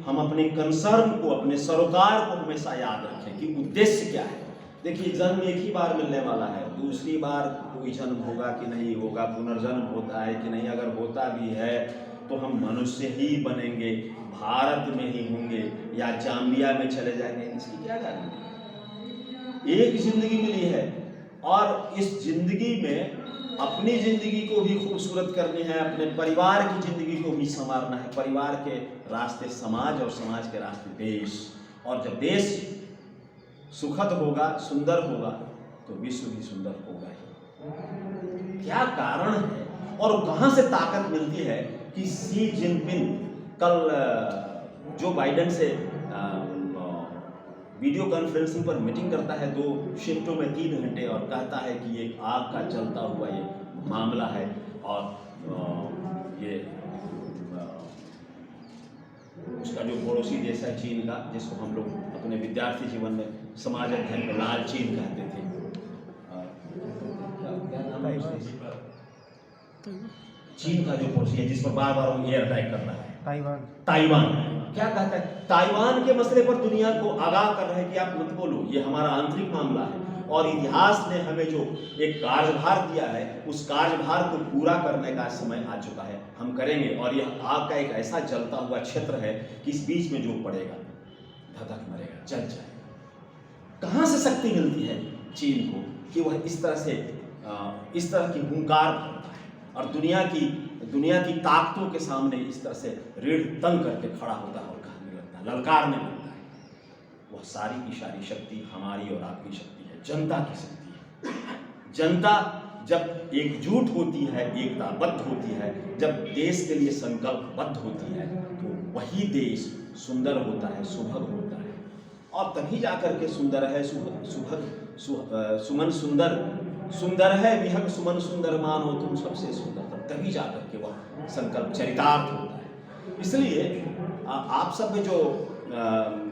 हम अपने कंसर्न को, अपने सरोकार को हमेशा याद रखें कि उद्देश्य क्या है। देखिए, जन्म एक ही बार मिलने वाला है, दूसरी बार कोई जन्म होगा कि नहीं होगा, पुनर्जन्म होता है कि नहीं, अगर होता भी है तो हम मनुष्य ही बनेंगे, भारत में ही होंगे या जाम्बिया में चले जाएंगे, इसकी क्या गारंटी। एक जिंदगी मिली है और इस जिंदगी में अपनी जिंदगी को भी खूबसूरत करनी है, अपने परिवार की जिंदगी को भी संवारना है, परिवार के रास्ते समाज और समाज के रास्ते देश, और जब देश सुखद होगा, सुंदर होगा, तो विश्व भी सुंदर होगा ही। क्या कारण है और कहां से ताकत मिलती है कि शी जिनपिंग कल जो बाइडेन से वीडियो कॉन्फ्रेंसिंग पर मीटिंग करता है 2 शिफ्टों में 3 घंटे, और कहता है कि ये आग का चलता हुआ ये मामला है, और ये उसका जो पड़ोसी देश है चीन का, जिसको हम लोग अपने विद्यार्थी जीवन में समाज अध्ययन में लाल चीन कहते थे, क्या नाम है उस देश का? चीन का जो पड़ोसी है जिस पर बार बार वो एयर अटैक कर रहा है, ताइवान। क्या कहता है? ताइवान के मसले पर दुनिया को आगाह कर रहे हैं कि आप मत बोलो, ये हमारा आंतरिक मामला है, और इतिहास ने हमें जो एक कार्यभार दिया है उस कार्यभार को पूरा करने का समय आ चुका है, हम करेंगे। और यह आग का एक ऐसा जलता हुआ क्षेत्र है कि इस बीच में जो पड़ेगा धधक मरेगा, जल जाएगा। कहां से शक्ति मिलती है चीन को कि वह इस तरह की हुंकार करता है और दुनिया की ताकतों के सामने इस तरह से रीढ़ तंग करके खड़ा होता है और कहने लगता है, ललकारने लगता है। वह सारी की सारी शक्ति हमारी और आपकी शक्ति है, जनता की शक्ति है। जनता जब एकजुट होती है, एकताबद्ध होती है, जब देश के लिए संकल्पबद्ध होती है, तो वही देश सुंदर होता है, सुभग होता है, और तभी जाकर के सुंदर है सुमन सुंदर है विहग सुमन सुंदर मानो तुम सबसे सुंदर, तभी जाकर के वह संकल्प चरितार्थ होता है। इसलिए आप सब में जो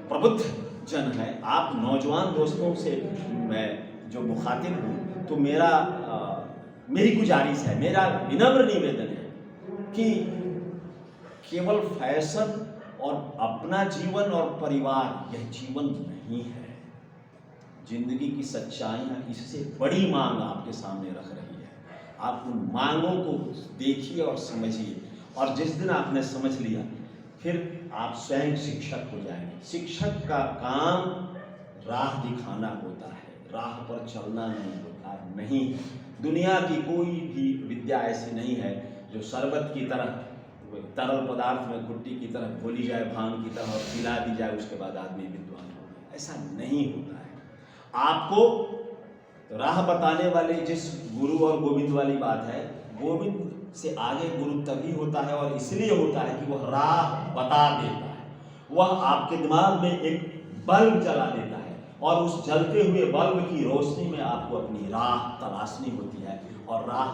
प्रबुद्ध जन है, आप नौजवान दोस्तों से मैं जो मुखातिब हूँ, तो मेरी गुजारिश है, मेरा विनम्र निवेदन है कि केवल फैशन और अपना जीवन और परिवार यह जीवन नहीं है। जिंदगी की सच्चाइयाँ इससे बड़ी मांग आपके सामने रख रही है। आप उन मांगों को देखिए और समझिए, और जिस दिन आपने समझ लिया फिर आप स्वयं शिक्षक हो जाएंगे। शिक्षक का काम राह दिखाना होता है, राह पर चलना नहीं होता नहीं। दुनिया की कोई भी विद्या ऐसी नहीं है जो शरबत की तरह, तरल पदार्थ में घुट्टी की तरह घोली जाए, भांग की तरह, और पिला दी जाए, उसके बाद आदमी विद्वान हो गया। ऐसा नहीं होता है। आपको राह बताने वाले जिस गुरु और गोविंद वाली बात है, गोविंद से आगे गुरु तभी होता है, और इसलिए होता है कि वह राह बता देता है। वह आपके दिमाग में एक बल्ब जला देता है, और उस जलते हुए बल्ब की रोशनी में आपको अपनी राह तलाशनी होती है, और राह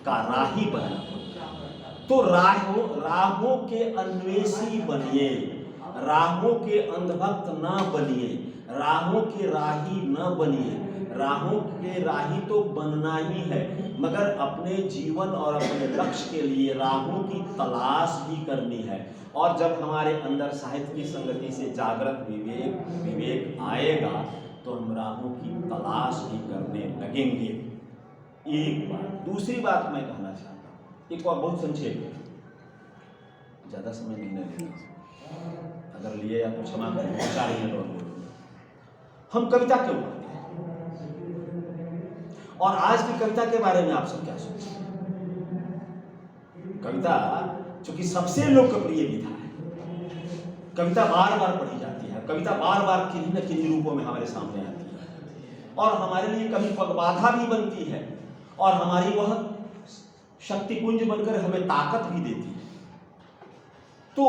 का राही बनना होता है। तो राहों के अन्वेषी बनिए, राहों के अंधभक्त ना बनिए, राहों के राही न बनिए। राहों के राही तो बनना ही है, मगर अपने जीवन और अपने लक्ष्य के लिए राहों की तलाश भी करनी है। और जब हमारे अंदर साहित्य की संगति से जागृत विवेक आएगा, तो हम राहों की तलाश भी करने लगेंगे। एक बात। दूसरी बात मैं कहना चाहता हूँ, एक और बहुत संक्षेप है, ज़्यादा समय नहीं लेना, अगर लिए या तो क्षमा करें, 4 मिनट और बोलूँगा। हम कविता क्यों पढ़ते हैं, और आज की कविता के बारे में आप सब क्या सोचते हैं? कविता चूंकि सबसे लोकप्रिय विधा है, कविता बार बार पढ़ी जाती है, कविता बार बार किन्हीं न किन्हीं रूपों में हमारे सामने आती है, और हमारे लिए कभी पगबाधा भी बनती है, और हमारी वह शक्तिपुंज बनकर हमें ताकत भी देती है। तो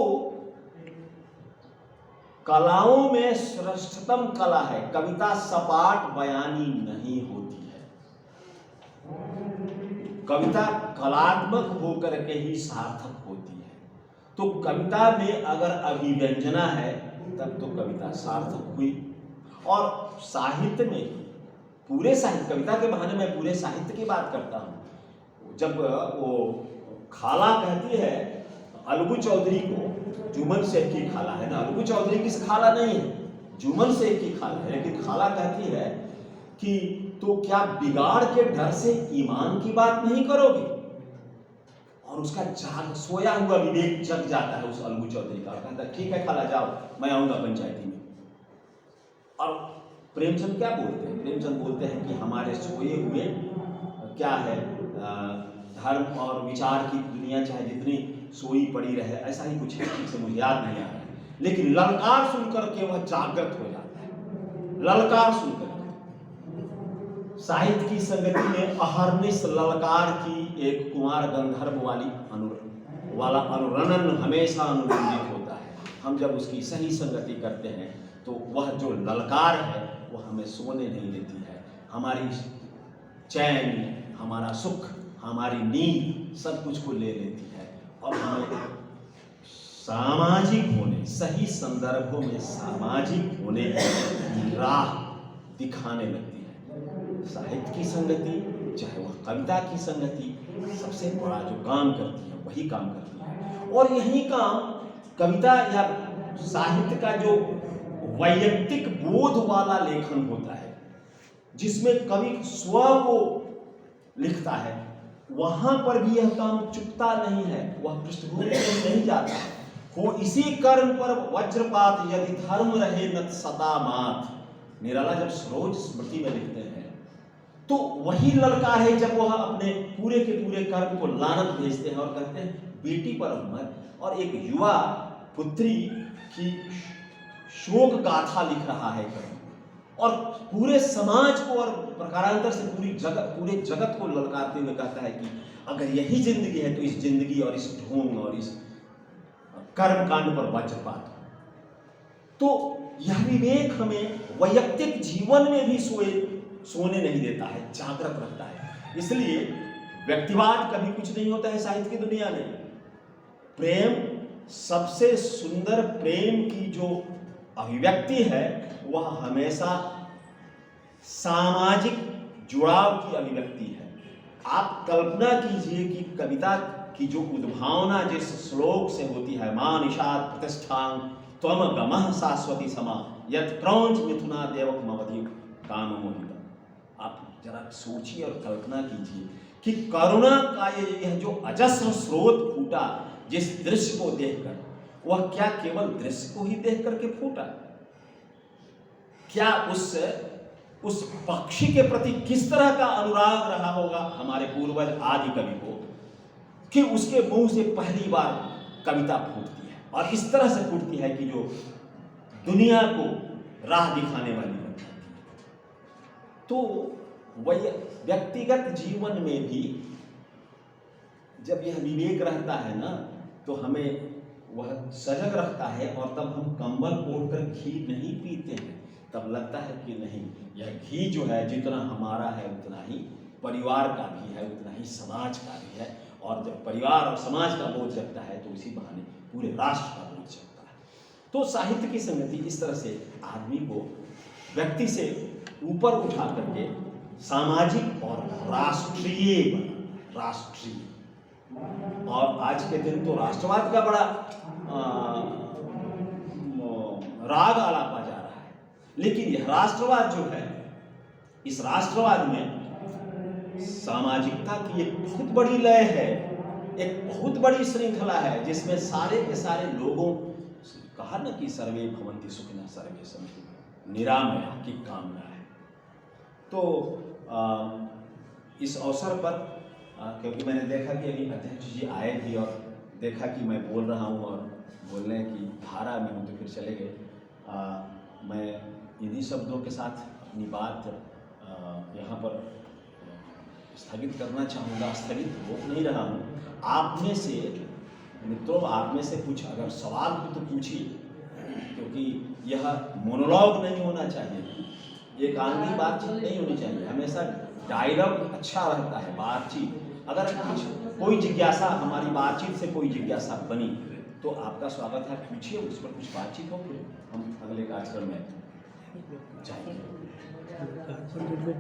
कलाओं में श्रेष्ठतम कला है कविता, सपाट बयानी नहीं होती है। कविता कलात्मक होकर के ही सार्थक होती है। तो कविता में अगर अभिव्यंजना है तब तो कविता सार्थक हुई। और साहित्य में, पूरे साहित्य, कविता के बहाने मैं पूरे साहित्य की बात करता हूँ। जब वो खाला कहती है अलगू चौधरी को जुमन शेख की खाला है ना, अलगू चौधरी की खाला नहीं है, जुमन शेख की खाला है। लेकिन खाला कहती है कि तो क्या बिगाड़ के डर से ईमान की बात नहीं करोगे? और उसका जाग सोया हुआ विवेक जग जाता है उस अलगू चौधरी का, कहता है ठीक है खाला जाओ, मैं आऊंगा पंचायती में। और प्रेमचंद क्या बोलते हैं? प्रेमचंद बोलते हैं कि हमारे सोए हुए क्या है, धर्म और विचार की दुनिया चाहे जितनी सोई पड़ी रहे, ऐसा ही कुछ है, ठीक से मुझे याद नहीं आ रहा है, लेकिन ललकार सुनकर के वह जागृत हो जाता है। ललकार सुनकर साहित्य की संगति में अहर्निश ललकार की एक कुमार गंधर्व वाला अनुरणन हमेशा अनुरंजित होता है। हम जब उसकी सही संगति करते हैं तो वह जो ललकार है वो हमें सोने नहीं देती है, हमारी चैन, हमारा सुख, हमारी नींद सब कुछ को ले लेती है और हमें सामाजिक होने, सही संदर्भों में सामाजिक होने की राह दिखाने लगती है। साहित्य की संगति, चाहे वह कविता की संगति, सबसे बड़ा जो काम करती है वही काम करती है। और यही काम कविता या साहित्य का जो वैयक्तिक बोध वाला लेखन होता है, जिसमें कवि स्व को लिखता है, वहां पर भी यह काम चुकता नहीं है, वह पृष्ठभूमि में नहीं जाता। हो इसी कर्म पर वज्रपात यदि धर्म रहे न सता मात। निराला जब सरोज स्मृति में लिखते हैं तो वही ललकार है जब वह अपने पूरे के पूरे कर्म को लानत भेजते हैं और कहते हैं बेटी पर मत, और एक युवा पुत्री की शोक गाथा लिख रहा है और पूरे समाज को और प्रकारांतर से पूरे जगत को ललकारते हुए कहता है कि अगर यही जिंदगी है तो इस जिंदगी और इस ढोंग और इस कर्मकांड पर वज्रपात हो। तो यह विवेक हमें वैयक्तिक जीवन में भी सोने नहीं देता है, जागृत रखता है। इसलिए व्यक्तिवाद कभी कुछ नहीं होता है साहित्य की दुनिया में। प्रेम, सबसे सुंदर प्रेम की जो अभिव्यक्ति है वह हमेशा सामाजिक जुड़ाव की अभिव्यक्ति है। आप कल्पना कीजिए कि कविता की जो उद्भावना जिस श्लोक से होती है, मान ईशात प्रतिष्ठान त्वम गमः शाश्वती समा यत् क्रौंच मिथुना देवक मवधि काम मोहित। आप जरा सोचिए और कल्पना कीजिए कि करुणा का यह जो अजस्र स्रोत फूटा जिस दृश्य को देखकर, वह क्या केवल दृश्य को ही देख करके फूटा? क्या उस पक्षी के प्रति किस तरह का अनुराग रहा होगा हमारे पूर्वज आदि कवि को कि उसके मुंह से पहली बार कविता फूटती है, और इस तरह से फूटती है कि जो दुनिया को राह दिखाने वाली बनती है। तो वह व्यक्तिगत जीवन में भी जब यह विवेक रहता है ना, तो हमें वह सजग रखता है, और तब हम कंबल ओढ़कर घी नहीं पीते हैं। तब लगता है कि नहीं, यह घी जो है जितना हमारा है उतना ही परिवार का भी है, उतना ही समाज का भी है। और जब परिवार और समाज का बोझ जगता है तो इसी बहाने पूरे राष्ट्र का बोझ जगता है। तो साहित्य की संगति इस तरह से आदमी को व्यक्ति से ऊपर उठा करके सामाजिक और राष्ट्रीय और आज के दिन तो राष्ट्रवाद का बड़ा राग आलापा जा रहा है, लेकिन यह राष्ट्रवाद जो है, इस राष्ट्रवाद में सामाजिकता की एक बहुत बड़ी लय है, एक बहुत बड़ी श्रृंखला है, जिसमें सारे के सारे लोगों, कहा ना कि सर्वे भवन्ति सुखिनः सर्वे सन्तु निरामया की कामना है। तो इस अवसर पर क्योंकि मैंने देखा कि अभी अध्यक्ष जी आए भी और देखा कि मैं बोल रहा हूँ और बोलने की धारा में हूँ, तो फिर चले गए। मैं इन्हीं शब्दों के साथ अपनी बात यहाँ पर स्थगित करना चाहूँगा। स्थगित हो नहीं रहा हूँ। आप में से मित्रों, आप में से कुछ अगर सवाल हो तो पूछिए, क्योंकि यह मोनोलॉग नहीं होना चाहिए, एकांगी बातचीत नहीं होनी चाहिए। हमेशा डायलॉग अच्छा रहता है, बातचीत। अगर कोई जिज्ञासा, हमारी बातचीत से कोई जिज्ञासा बनी तो आपका स्वागत है, पूछिए, उस पर कुछ बातचीत हो, फिर हम अगले कार्यक्रम में चाहिए।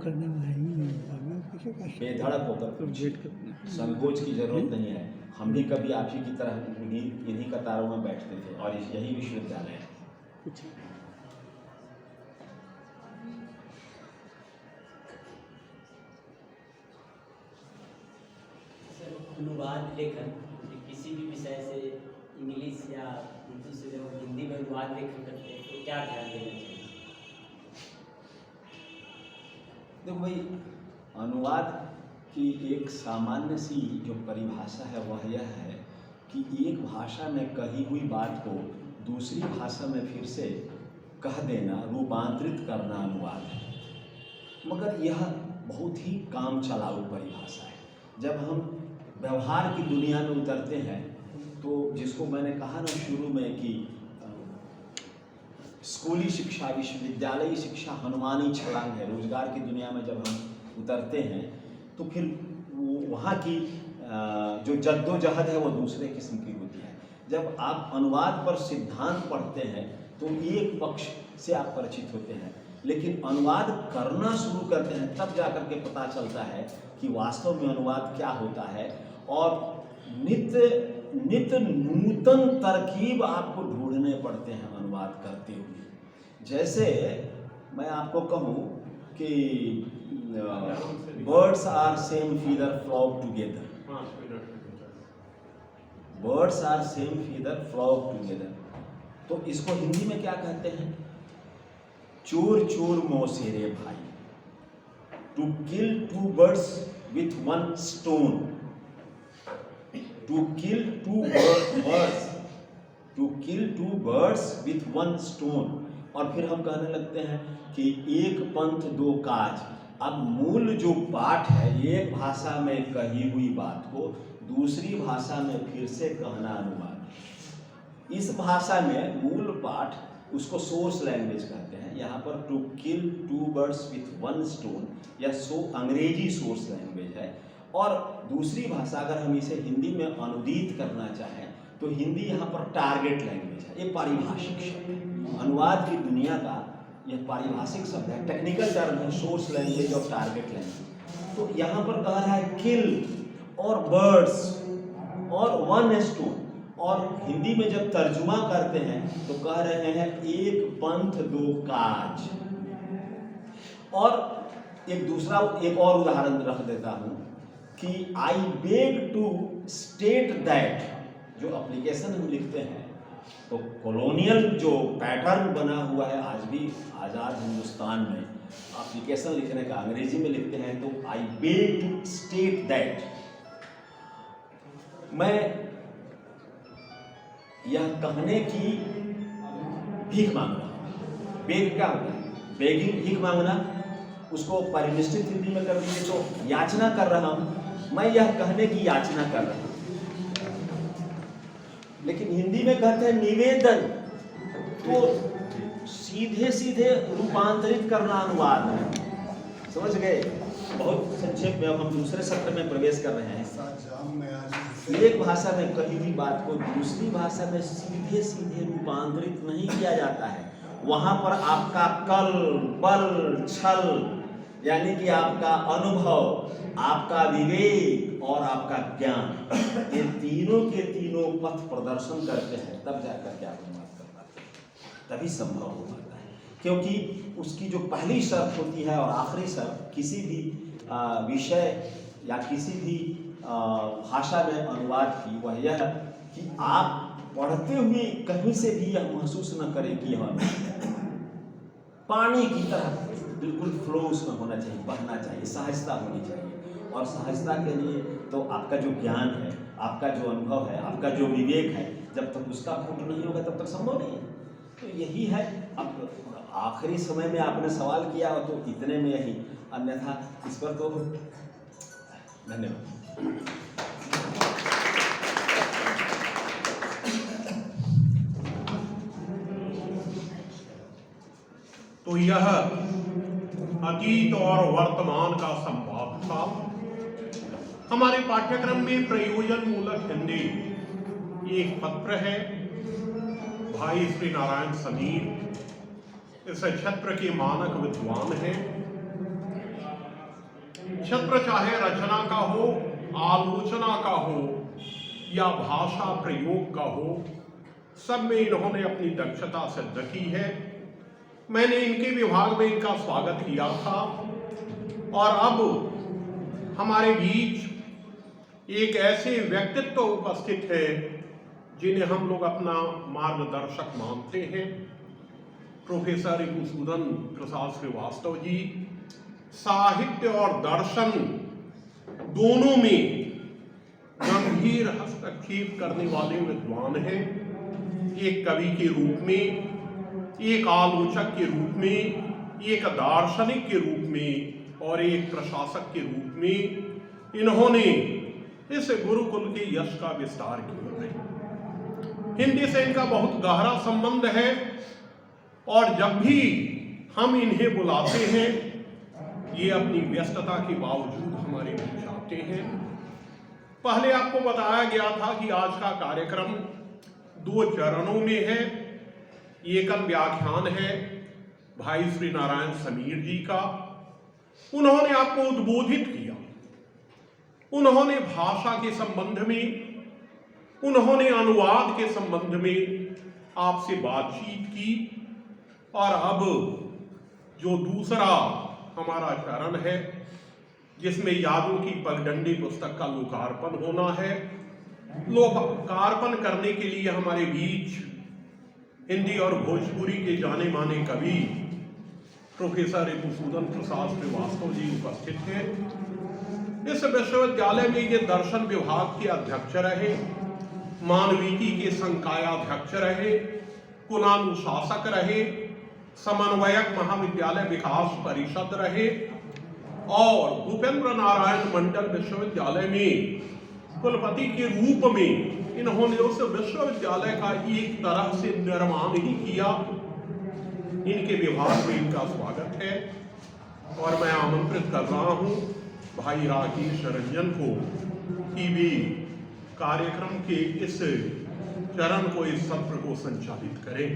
करने में ही नहीं होगा, किसी का बेधड़क होकर पूछिए, संकोच की जरूरत नहीं है। हम भी कभी आप ही की तरह इन्हीं कतारों में बैठते थे और यही विश्वविद्यालय है। कुछ अनुवाद लेखन किसी भी विषय से इंग्लिश या उर्दू से जब हिंदी में अनुवाद लेखन करते हैं तो क्या ध्यान देना चाहिए? देखो भाई, अनुवाद की एक सामान्य सी जो परिभाषा है वह यह है कि एक भाषा में कही हुई बात को दूसरी भाषा में फिर से कह देना, रूपांतरित करना अनुवाद है। मगर यह बहुत ही काम चलाऊ परिभाषा है। जब हम व्यवहार की दुनिया में उतरते हैं तो जिसको मैंने कहा ना शुरू में कि स्कूली शिक्षा, विश्वविद्यालयी शिक्षा हनुमानी छलांग है। रोजगार की दुनिया में जब हम उतरते हैं तो फिर वहाँ की जो जद्दोजहद है वो दूसरे किस्म की होती है। जब आप अनुवाद पर सिद्धांत पढ़ते हैं तो एक पक्ष से आप परिचित होते हैं, लेकिन अनुवाद करना शुरू करते हैं तब जाकर के पता चलता है कि वास्तव में अनुवाद क्या होता है। और नित्य नूतन तरकीब आपको ढूंढने पड़ते हैं अनुवाद करते हुए। जैसे मैं आपको कहूँ कि birds are same feather flock together, birds are same feather flock together, तो इसको हिंदी में क्या कहते हैं? चोर चोर मौसेरे भाई, to kill two birds with one stone, to kill two birds with one stone. और फिर हम कहने लगते हैं कि एक पंथ दो काज। अब मूल जो पाठ है, एक भाषा में कही हुई बात को दूसरी भाषा में फिर से कहना अनुवाद। इस भाषा में मूल पाठ उसको सोर्स लैंग्वेज कहते हैं। यहाँ पर to kill two birds with one stone या अंग्रेजी सोर्स लैंग्वेज है। और दूसरी भाषा अगर हम इसे हिंदी में अनुदित करना चाहें तो हिंदी यहाँ पर टारगेट लैंग्वेज है। ये पारिभाषिक शब्द है, अनुवाद की दुनिया का यह पारिभाषिक शब्द है, टेक्निकल टर्म है, सोर्स लैंग्वेज और टारगेट लैंग्वेज। तो यहाँ पर कह रहा है किल और बर्ड्स और वन स्टोन। और हिंदी में जब तर्जुमा करते हैं तो कह रहे हैं एक पंथ दो काज। और एक और उदाहरण रख देता हूँ कि I beg to state that, जो एप्लीकेशन हम लिखते हैं तो कॉलोनियल जो पैटर्न बना हुआ है आज भी आज़ाद हिंदुस्तान में, एप्लीकेशन लिखने का अंग्रेजी में लिखते हैं तो I beg to state that. मैं यह कहने की भीख मांग रहा हूँ। बेग क्या होता है? बेगिंग, भीख मांगना। उसको परिनिष्ठित हिंदी में कर दीजिए तो याचना कर रहा हूँ। मैं यह कहने की याचना कर रहा हूँ, लेकिन हिंदी में कहते हैं निवेदन। तो सीधे सीधे रूपांतरित करना अनुवाद है। समझ गए? बहुत संक्षेप में अब हम दूसरे सत्र में प्रवेश कर रहे हैं। एक भाषा में कही हुई बात को दूसरी भाषा में सीधे सीधे रूपांतरित नहीं किया जाता है। वहां पर आपका कल, बल, छल, यानी कि आपका अनुभव, आपका विवेक और आपका ज्ञान, ये तीनों के तीनों पथ प्रदर्शन करते हैं, तब जाकर के आप अनुवाद कर पाते हैं, तभी संभव हो पाता है। क्योंकि उसकी जो पहली शर्त होती है और आखिरी शर्त किसी भी विषय या किसी भी भाषा में अनुवाद की, वह यह कि आप पढ़ते हुए कहीं से भी यह महसूस न करें कि यह पानी की तरह बिल्कुल फ्लो उसमें होना चाहिए, बहना चाहिए, सहजता होनी चाहिए। और सहजता के लिए तो आपका जो ज्ञान है, आपका जो अनुभव है, आपका जो विवेक है, जब तक उसका फूट नहीं होगा तब तक संभव नहीं है। तो यही है। अब आखिरी समय में आपने सवाल किया तो इतने में ही, अन्यथा इस पर तो धन्यवाद। तो यह अतीत और वर्तमान का संवाद था। हमारे पाठ्यक्रम में प्रयोजन मूलक हिंदी एक पत्र है भाई श्री नारायण समीर इस क्षेत्र के मानक विद्वान हैं। क्षेत्र चाहे रचना का हो, आलोचना का हो या भाषा प्रयोग का हो, सब में इन्होंने अपनी दक्षता सिद्ध की है। मैंने इनके विभाग में इनका स्वागत किया था और अब हमारे बीच एक ऐसे व्यक्तित्व उपस्थित है जिन्हें हम लोग अपना मार्गदर्शक मानते हैं। प्रोफेसर मधुसूदन प्रसाद श्रीवास्तव जी साहित्य और दर्शन दोनों में गंभीर हस्तक्षेप करने वाले विद्वान हैं। एक कवि के रूप में, एक आलोचक के रूप में, एक दार्शनिक के रूप में और एक प्रशासक के रूप में इन्होंने इस गुरुकुल के यश का विस्तार किया है। हिंदी से इनका बहुत गहरा संबंध है और जब भी हम इन्हें बुलाते हैं ये अपनी व्यस्तता के बावजूद हमारे बीच आते हैं। पहले आपको बताया गया था कि आज का कार्यक्रम 2 चरणों में है। एकल व्याख्यान है भाई श्री नारायण समीर जी का। उन्होंने आपको उद्बोधित किया, उन्होंने भाषा के संबंध में, उन्होंने अनुवाद के संबंध में आपसे बातचीत की। और अब जो दूसरा हमारा चरण है जिसमें यादों की पगडंडी पुस्तक का लोकार्पण होना है, लोकार्पण करने के लिए हमारे बीच हिंदी और भोजपुरी के जाने माने कवि प्रोफेसर मधुसूदन प्रसाद श्रीवास्तव जी उपस्थित हैं। इस विश्वविद्यालय में ये दर्शन विभाग के अध्यक्ष रहे, मानविकी के संकायाध्यक्ष रहे, कुलानुशासक रहे, समन्वयक महाविद्यालय विकास परिषद रहे और भूपेंद्र नारायण मंडल विश्वविद्यालय में कुलपति के रूप में इन्होंने उस विश्वविद्यालय का एक तरह से निर्माण ही किया। इनके विभाग में इनका स्वागत है और मैं आमंत्रित कर रहा हूं भाई राकेश रंजन को कि वे कार्यक्रम के इस चरण को, इस सत्र को संचालित करें।